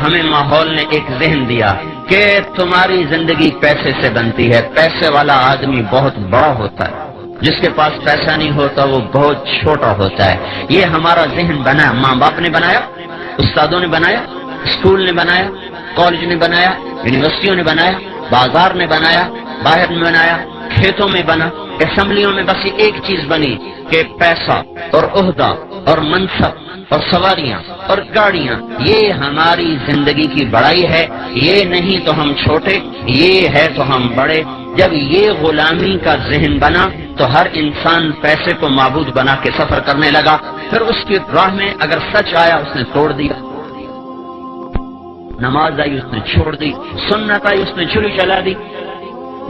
ہمیں ماحول نے ایک ذہن دیا کہ تمہاری زندگی پیسے سے بنتی ہے، پیسے والا آدمی بہت بڑا ہوتا ہے، جس کے پاس پیسہ نہیں ہوتا وہ بہت چھوٹا ہوتا ہے۔ یہ ہمارا ذہن بنا، ماں باپ نے بنایا، استادوں نے بنایا، اسکول نے بنایا، کالج نے بنایا، یونیورسٹیوں نے بنایا، بازار نے بنایا، باہر نے بنایا، کھیتوں میں بنا، اسمبلیوں میں بس ایک چیز بنی کہ پیسہ اور عہدہ اور منصب اور سواریاں اور گاڑیاں، یہ ہماری زندگی کی بڑائی ہے، یہ نہیں تو ہم چھوٹے، یہ ہے تو ہم بڑے۔ جب یہ غلامی کا ذہن بنا تو ہر انسان پیسے کو معبود بنا کے سفر کرنے لگا، پھر اس کی راہ میں اگر سچ آیا اس نے توڑ دیا، نماز آئی اس نے چھوڑ دی، سنت آئی اس نے چھری چلا دی،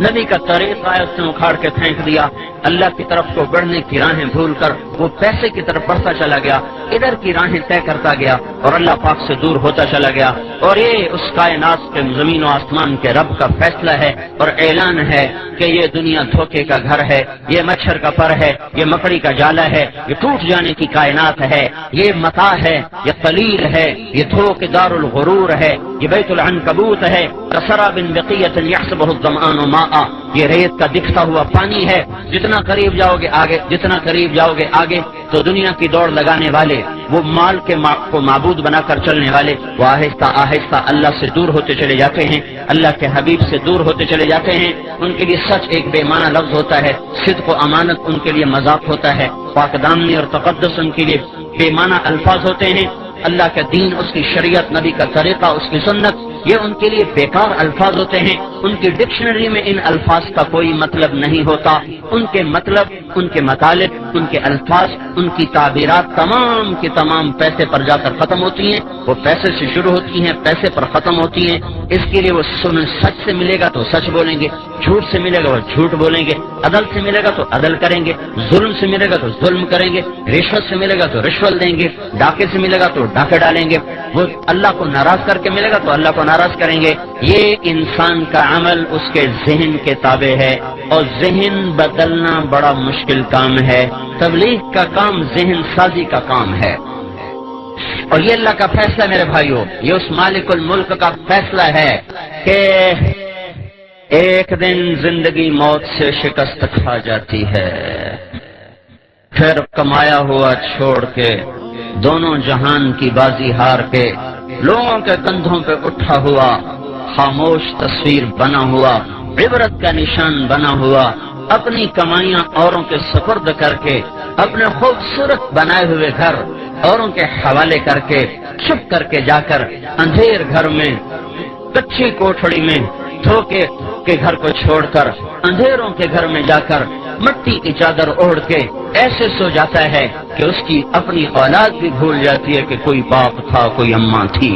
نبی کا طریق آیا اس نے اکھاڑ کے پھینک دیا، اللہ کی طرف کو بڑھنے کی راہیں بھول کر وہ پیسے کی طرف بڑھتا چلا گیا، ادھر کی راہیں طے کرتا گیا اور اللہ پاک سے دور ہوتا چلا گیا۔ اور یہ اس کائنات کے زمین و آسمان کے رب کا فیصلہ ہے اور اعلان ہے کہ یہ دنیا دھوکے کا گھر ہے، یہ مچھر کا پر ہے، یہ مکڑی کا جالا ہے، یہ ٹوٹ جانے کی کائنات ہے، یہ متاع ہے، یہ قلیل ہے، یہ دھوکے دار الغرور ہے، یہ بیت العنکبوت ہے، کسراب بقیۃ یحسبہ الظمآن ماء، یہ ریت کا دکھتا ہوا پانی ہے۔ جتنا قریب جاؤ گے آگے، جتنا قریب جاؤ گے آگے، تو دنیا کی دوڑ لگانے والے، وہ مال کے کو معبود بنا کر چلنے والے، وہ آہستہ آہستہ اللہ سے دور ہوتے چلے جاتے ہیں، اللہ کے حبیب سے دور ہوتے چلے جاتے ہیں۔ ان کے لیے سچ ایک بے معنی لفظ ہوتا ہے، صدق و امانت ان کے لیے مذاق ہوتا ہے، پاک دامنی اور تقدس ان کے لیے بے معنی الفاظ ہوتے ہیں، اللہ کا دین، اس کی شریعت، نبی کا طریقہ، اس کی سنت، یہ ان کے لیے بیکار الفاظ ہوتے ہیں۔ ان کی ڈکشنری میں ان الفاظ کا کوئی مطلب نہیں ہوتا، ان کے مطلب، ان کے مطالب، ان کے الفاظ، ان کی تعبیرات تمام کی تمام پیسے پر جا کر ختم ہوتی ہیں، وہ پیسے سے شروع ہوتی ہیں، پیسے پر ختم ہوتی ہیں۔ اس کے لیے وہ سچ سے ملے گا تو سچ بولیں گے، جھوٹ سے ملے گا وہ جھوٹ بولیں گے، عدل سے ملے گا تو عدل کریں گے، ظلم سے ملے گا تو ظلم کریں گے، رشوت سے ملے گا تو رشوت دیں گے، ڈاکے سے ملے گا تو ڈاکے ڈالیں گے، وہ اللہ کو ناراض کر کے ملے گا تو اللہ کو ناراض کریں گے۔ یہ انسان کا عمل اس کے ذہن کے تابع ہے، اور ذہن بدلنا بڑا مشکل کام ہے۔ تبلیغ کا کام ذہن سازی کا کام ہے، اور یہ اللہ کا فیصلہ میرے بھائیوں، یہ اس مالک الملک کا فیصلہ ہے کہ ایک دن زندگی موت سے شکست کھا جاتی ہے، پھر کمایا ہوا چھوڑ کے، دونوں جہان کی بازی ہار کے، لوگوں کے کندھوں پہ اٹھا ہوا خاموش تصویر بنا ہوا، عبرت کا نشان بنا ہوا، اپنی کمائیاں اوروں کے سپرد کر کے، اپنے خوبصورت بنائے ہوئے گھر اوروں کے حوالے کر کے، چھپ کر کے جا کر اندھیر گھر میں، کچی کوٹھڑی میں، دھوکے کے گھر کو چھوڑ کر اندھیروں کے گھر میں جا کر مٹی کی چادر اوڑھ کے ایسے سو جاتا ہے کہ اس کی اپنی اولاد بھی بھول جاتی ہے کہ کوئی باپ تھا، کوئی اماں تھی۔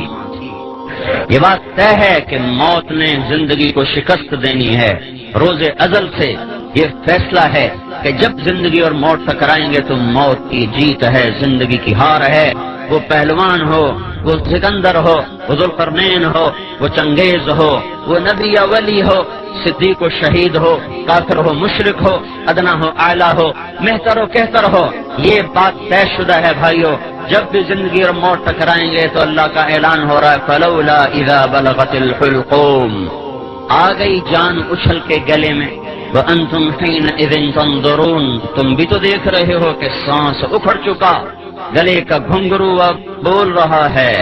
یہ بات طے ہے کہ موت نے زندگی کو شکست دینی ہے، روز ازل سے یہ فیصلہ ہے کہ جب زندگی اور موت ٹکرائیں گے تو موت کی جیت ہے، زندگی کی ہار ہے۔ وہ پہلوان ہو، وہ سکندر ہو، وہ ذوالقرنین ہو، وہ چنگیز ہو، وہ نبی یا ولی ہو، صدیق و شہید ہو، کافر ہو مشرک ہو، ادنا ہو اعلیٰ ہو، مہتر ہو کہتر ہو، یہ بات طے شدہ ہے بھائیو۔ جب بھی زندگی اور موت ٹکرائیں گے تو اللہ کا اعلان ہو رہا ہے فلولا اذا بلغت الحلقوم، آ گئی جان اچھل کے گلے میں، وانتم حینئذ تنظرون، تم بھی تو دیکھ رہے ہو کہ سانس اکھڑ چکا، گلے کا گھنگرو اب بول رہا ہے،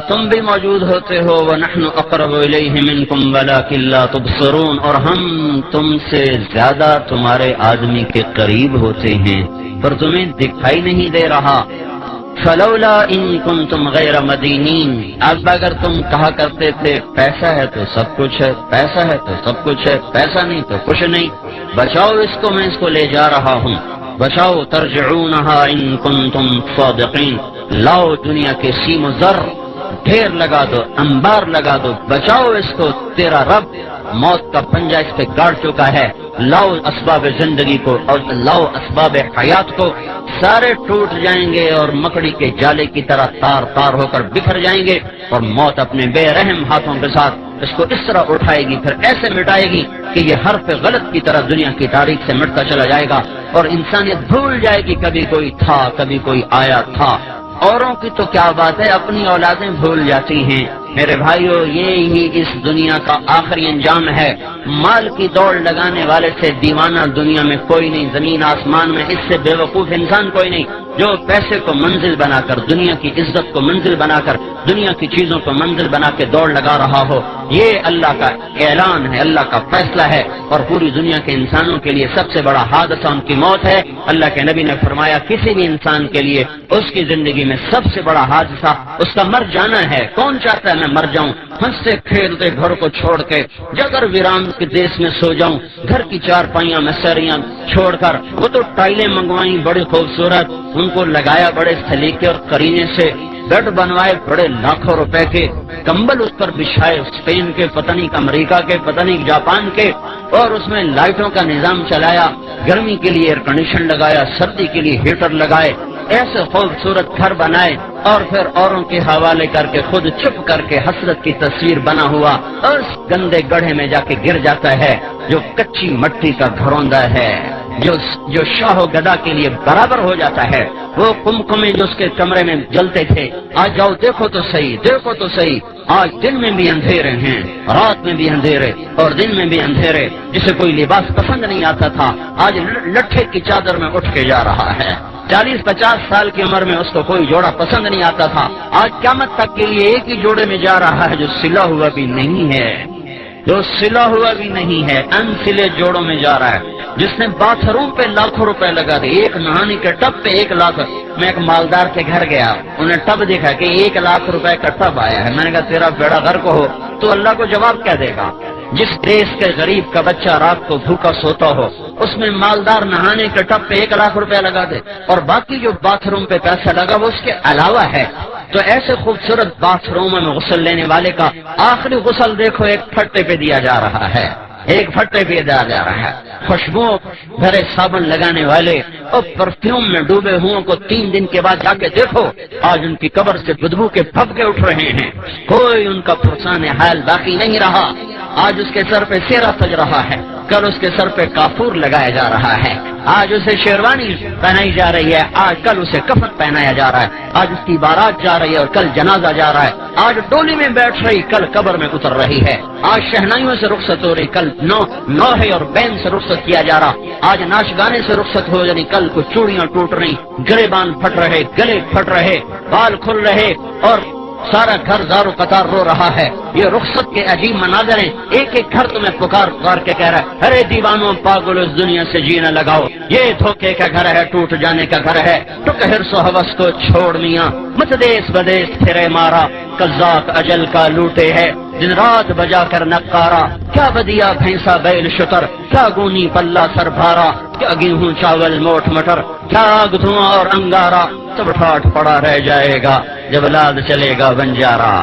تم بھی موجود ہوتے ہو، وَنَحْنُ أَقْرَبُ إِلَيْهِ مِنْكُمْ وَلَكِنْ لَا تُبْصِرُونَ، اور ہم تم سے زیادہ تمہارے آدمی کے قریب ہوتے ہیں پر تمہیں دکھائی نہیں دے رہا۔ فَلَوْلَا إِن كُنْتُمْ غَيْرَ مَدِينِينَ، اب اگر تم کہا کرتے تھے پیسہ ہے تو سب کچھ ہے، پیسہ ہے تو سب کچھ ہے، پیسہ نہیں تو کچھ نہیں، بچاؤ اس کو، میں اس کو لے جا رہا ہوں، بچاؤ، ترجعونها ان کنتم صادقین، لاؤ دنیا کے سیم و زر ڈھیر لگا دو، انبار لگا دو، بچاؤ اس کو، تیرا رب موت کا پنجہ اس پہ گاڑ چکا ہے، لاؤ اسباب زندگی کو اور لاؤ اسباب حیات کو، سارے ٹوٹ جائیں گے اور مکڑی کے جالے کی طرح تار تار ہو کر بکھر جائیں گے، اور موت اپنے بے رحم ہاتھوں کے ساتھ اس کو اس طرح اٹھائے گی، پھر ایسے مٹائے گی کہ یہ حرف غلط کی طرح دنیا کی تاریخ سے مٹتا چلا جائے گا، اور انسانیت بھول جائے گی کبھی کوئی تھا، کبھی کوئی آیا تھا، اوروں کی تو کیا بات ہے، اپنی اولادیں بھول جاتی ہیں۔ میرے بھائیو، یہ ہی اس دنیا کا آخری انجام ہے۔ مال کی دوڑ لگانے والے سے دیوانہ دنیا میں کوئی نہیں، زمین آسمان میں اس سے بے وقوف انسان کوئی نہیں، جو پیسے کو منزل بنا کر، دنیا کی عزت کو منزل بنا کر، دنیا کی چیزوں کو منزل بنا کے دوڑ لگا رہا ہو۔ یہ اللہ کا اعلان ہے، اللہ کا فیصلہ ہے، اور پوری دنیا کے انسانوں کے لیے سب سے بڑا حادثہ ان کی موت ہے۔ اللہ کے نبی نے فرمایا کسی بھی انسان کے لیے اس کی زندگی میں سب سے بڑا حادثہ اس کا مر جانا ہے۔ کون چاہتا ہے میں مر جاؤں، ہنستے کھیلتے گھر کو چھوڑ کے جگر ویران کے دیش میں سو جاؤں، گھر کی چار پائیاں میں سریاں چھوڑ کر؟ وہ تو ٹائلیں منگوائیں بڑی خوبصورت، ان کو لگایا بڑے سلیقے اور قرینے سے، بیڈ بنوائے بڑے لاکھوں روپے کے، کمبل اس پر بچھائے اسپین کے، پتہ نہیں امریکہ کے، پتہ نہیں جاپان کے، اور اس میں لائٹوں کا نظام چلایا، گرمی کے لیے ایئر کنڈیشن لگایا، سردی کے لیے ہیٹر لگائے، ایسے خوبصورت گھر بنائے، اور پھر اوروں کے حوالے کر کے خود چپ کر کے حسرت کی تصویر بنا ہوا اس گندے گڑھے میں جا کے گر جاتا ہے جو کچی مٹی کا گھروندا ہے، جو شاہ و گدا کے لیے برابر ہو جاتا ہے۔ وہ کمکمے جو اس کے کمرے میں جلتے تھے، آج جاؤ دیکھو تو صحیح، دیکھو تو صحیح، آج دن میں بھی اندھیرے ہیں، رات میں بھی اندھیرے اور دن میں بھی اندھیرے۔ جسے کوئی لباس پسند نہیں آتا تھا، آج لٹھے کی چادر میں اٹھ کے جا رہا ہے۔ 40-50 سال کی عمر میں اس کو کوئی جوڑا پسند نہیں آتا تھا، آج قیامت تک کے لیے ایک ہی جوڑے میں جا رہا ہے جو سلا ہوا بھی نہیں ہے، جو سلا ہوا بھی نہیں ہے، ان سلے جوڑوں میں جا رہا ہے۔ جس نے باتھ روم پہ لاکھوں روپے لگا دے، ایک نہانے کے ٹب پہ 1 لاکھ۔ میں ایک مالدار کے گھر گیا، انہیں ٹب دیکھا کہ 1 لاکھ روپے کا ٹب آیا ہے۔ میں نے کہا تیرا بیڑا غرق ہو، تو اللہ کو جواب کیا دے گا؟ جس دیش کے غریب کا بچہ رات کو بھوکا سوتا ہو، اس میں مالدار نہانے کے ٹب پہ 1 لاکھ روپے لگا دے، اور باقی جو باتھ روم پہ پیسہ لگا وہ اس کے علاوہ ہے۔ تو ایسے خوبصورت باتھ روم میں غسل لینے والے کا آخری غسل دیکھو ایک پھٹے پہ دیا جا رہا ہے، ایک پھٹے پہ دیا جا رہا ہے۔ خوشبو بھرے صابن لگانے والے اور پرفیوم میں ڈوبے ہوں کو 3 دن کے بعد جا کے دیکھو، آج ان کی قبر سے بدبو کے پھبکے اٹھ رہے ہیں، کوئی ان کا پرسان حال باقی نہیں رہا۔ آج اس کے سر پہ سیرا سج رہا ہے، کل اس کے سر پہ کافور لگایا جا رہا ہے، آج اسے شیروانی پہنائی جا رہی ہے، آج کل اسے کفن پہنایا جا رہا ہے، آج اس کی بارات جا رہی ہے اور کل جنازہ جا رہا ہے، آج ڈولی میں بیٹھ رہی کل قبر میں اتر رہی ہے، آج شہنائیوں سے رخصت ہو رہی کل نوحے اور بین سے رخصت کیا جا رہا، آج ناچ گانے سے رخصت ہو جانی کل کو چوڑیاں ٹوٹ رہی، گریبان پھٹ رہے، گلے پھٹ رہے، بال کھل رہے، اور سارا گھر زار و قطار رو رہا ہے۔ یہ رخصت کے عجیب مناظر ہیں، ایک ایک گھر تمہیں پکار پکار کے کہہ رہا ہے ارے دیوانوں پاگل اس دنیا سے جینا لگاؤ، یہ دھوکے کا گھر ہے، ٹوٹ جانے کا گھر ہے، ٹک حرص و حوث کو چھوڑ میاں، مت دیس بدیس پھرے مارا، قزاق اجل کا لوٹے ہے، دن رات بجا کر نقارا، کیا بدیا بھینسا بیل شتر، کیا گونی پلہ سر بھارا، کیا گیہوں چاول موٹ مٹر، کیا آگ دھواں اور انگارا، سب ٹھاٹ پڑا رہ جائے گا جب لاد چلے گا بنجارا۔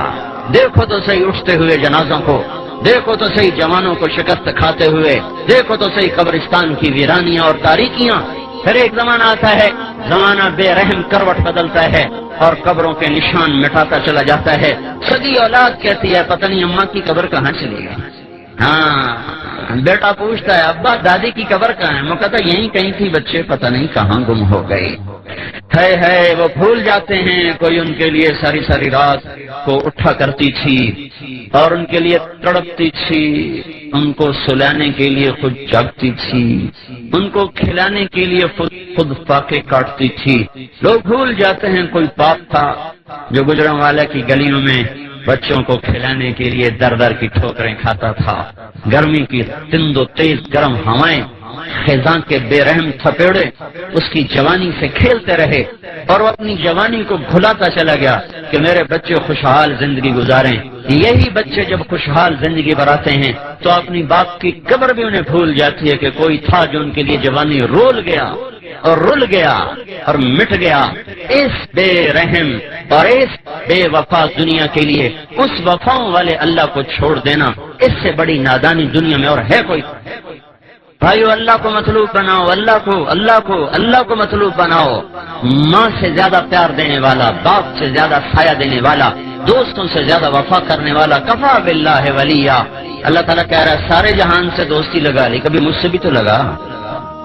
دیکھو تو صحیح اٹھتے ہوئے جنازوں کو، دیکھو تو صحیح جوانوں کو شکست کھاتے ہوئے، دیکھو تو صحیح قبرستان کی ویرانیاں اور تاریکیاں۔ پھر ایک زمانہ آتا ہے، زمانہ بے رحم کروٹ بدلتا ہے اور قبروں کے نشان مٹاتا چلا جاتا ہے۔ سگی اولاد کہتی ہے پتہ نہیں اماں کی قبر کہاں چلی گئی، ہاں بیٹا پوچھتا ہے ابا دادی کی قبر کہاں ہے، وہ کہتا ہے یہیں کہیں تھی بچے، پتہ نہیں کہاں گم ہو گئے۔ ہے وہ بھول جاتے ہیں کوئی ان کے لیے ساری ساری رات کو اٹھا کرتی تھی اور ان کے لیے تڑپتی تھی، ان کو سلانے کے لیے خود جاگتی تھی، ان کو کھلانے کے لیے خود فاقے کاٹتی تھی۔ لوگ بھول جاتے ہیں کوئی باپ تھا جو گجران والا کی گلیوں میں بچوں کو کھلانے کے لیے در در کی ٹھوکریں کھاتا تھا، گرمی کی تند و تیز گرم ہوائیں، خزاں کے بے رحم تھپیڑے اس کی جوانی سے کھیلتے رہے اور وہ اپنی جوانی کو بھلاتا چلا گیا کہ میرے بچے خوشحال زندگی گزاریں۔ یہی بچے جب خوشحال زندگی بناتے ہیں تو اپنی باپ کی قبر بھی انہیں بھول جاتی ہے کہ کوئی تھا جو ان کے لیے جوانی رول گیا اور رل گیا اور مٹ گیا۔ اس بے رحم اور اس بے وفا دنیا کے لیے اس وفاؤں والے اللہ کو چھوڑ دینا، اس سے بڑی نادانی دنیا میں اور ہے کوئی؟ بھائیو اللہ کو مطلوب بناؤ، اللہ کو مطلوب بناؤ۔ ماں سے زیادہ پیار دینے والا، باپ سے زیادہ سایہ دینے والا، دوستوں سے زیادہ وفا کرنے والا، کفا باللہ ولیہ۔ اللہ تعالیٰ کہہ رہا ہے سارے جہان سے دوستی لگا لی، کبھی مجھ سے بھی تو لگا،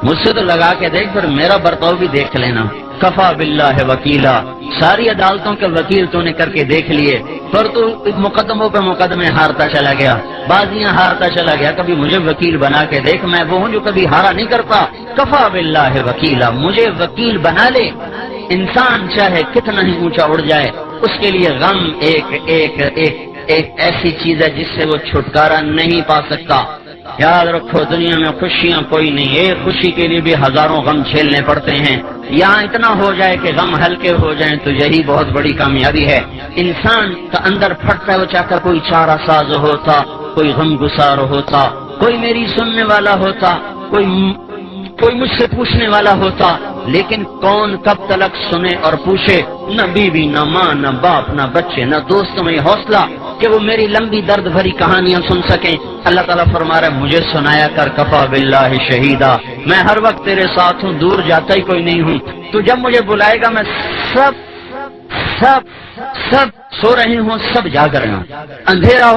مجھ سے تو لگا کے دیکھ، پھر میرا برتاؤ بھی دیکھ لینا۔ کفا باللہ وکیلا، ساری عدالتوں کے وکیل تو نے کر کے دیکھ لیے، پر تو مقدموں پہ مقدمے ہارتا چلا گیا، بازیاں ہارتا چلا گیا، کبھی مجھے وکیل بنا کے دیکھ، میں وہ ہوں جو کبھی ہارا نہیں کرتا، کفا باللہ وکیلا، مجھے وکیل بنا لے۔ انسان چاہے کتنا ہی اونچا اڑ جائے، اس کے لیے غم ایک ایسی چیز ہے جس سے وہ چھٹکارا نہیں پا سکتا۔ یاد رکھو دنیا میں خوشیاں کوئی نہیں، ایک خوشی کے لیے بھی ہزاروں غم جھیلنے پڑتے ہیں۔ یہاں اتنا ہو جائے کہ غم ہلکے ہو جائیں تو یہی بہت بڑی کامیابی ہے۔ انسان کا اندر پھٹتا ہے، وہ چاہتا کوئی چارہ ساز ہوتا، کوئی غم گسار ہوتا، کوئی میری سننے والا ہوتا، کوئی مجھ سے پوچھنے والا ہوتا، لیکن کون کب تلک سنے اور پوچھے؟ نہ بیوی، نہ ماں، نہ باپ، نہ بچے، نہ دوست میں حوصلہ کہ وہ میری لمبی درد بھری کہانیاں سن سکیں۔ اللہ تعالیٰ فرما رہا ہے مجھے سنایا کر، کفا باللہ شہیدا، میں ہر وقت تیرے ساتھ ہوں، دور جاتا ہی کوئی نہیں ہوں۔ تو جب مجھے بلائے گا میں سب سو رہے ہوں، سب جاگ رہے ہوں، اندھیرا